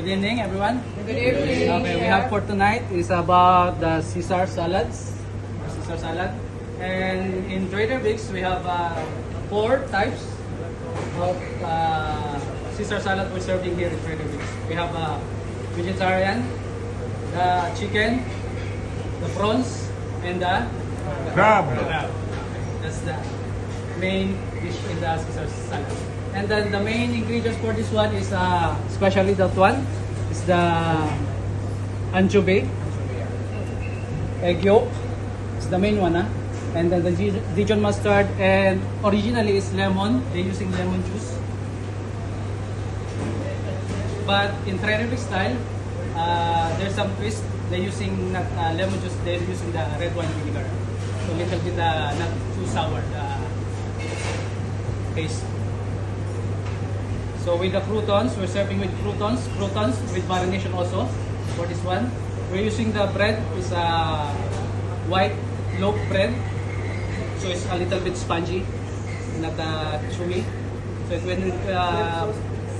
Good evening, everyone. Good evening. Okay, we have for tonight is about the Caesar salads, Caesar salad, and in Trader Vic's we have 4 types of Caesar salad we're serving here in Trader Vic's. We have vegetarian, the chicken, the prawns, and the Crab. That's the main dish in the Caesar salad. And then the main ingredients for this one is especially that one is the anchovy, egg yolk. It's the main one, and then the Dijon mustard, and originally it's lemon. They're using lemon juice, but in Trader Vic's style, there's some twist. They're using not lemon juice. They're using the red wine vinegar, so little bit not too sour taste. So with the croutons, we're serving with croutons with marination also for this one. We're using the bread, is white loaf bread, so it's a little bit spongy, not chewy. So when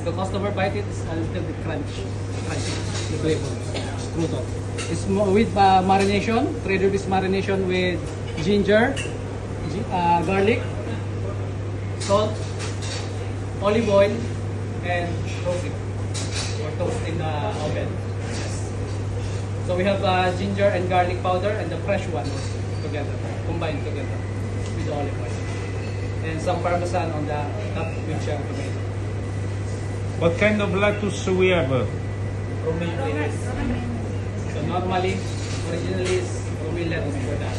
the customer bite it, it's a little bit crunchy, the flavor. Crouton. It's with marination, Trader Vic's marination with ginger, garlic, salt, olive oil, and roasting or toast in the oven. So we have ginger and garlic powder and the fresh one together, combined together with the olive oil. And some parmesan on the top with cherry tomato. What kind of lettuce we have? Romaine lettuce. So normally, originally is romaine lettuce for that.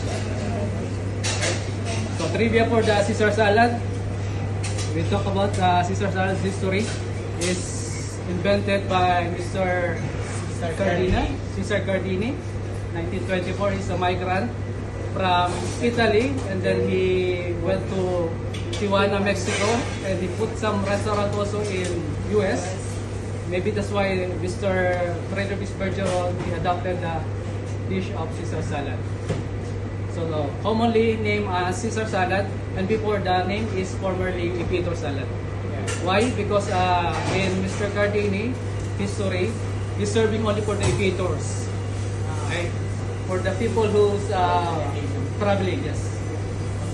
So trivia for the Caesar salad. We talk about Caesar salad history. Is invented by Mr. Caesar Cardini, 1924. He's a migrant from Italy, and then he went to Tijuana, Mexico, and he put some restaurant also in US. Maybe that's why Mr. Trader Vic's Bergeron, he adopted the dish of Caesar salad. So commonly named Caesar salad, and before the name is formerly Equator salad. Why? Because in Mr. Cardini history, he's serving only for the equators. Okay? For the people who's traveling, yes.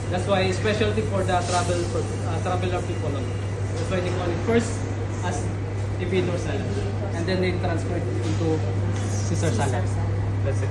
That's why specialty for the traveler people. That's why they call it first as equator salad. And then they transfer it into Caesar salad. That's it.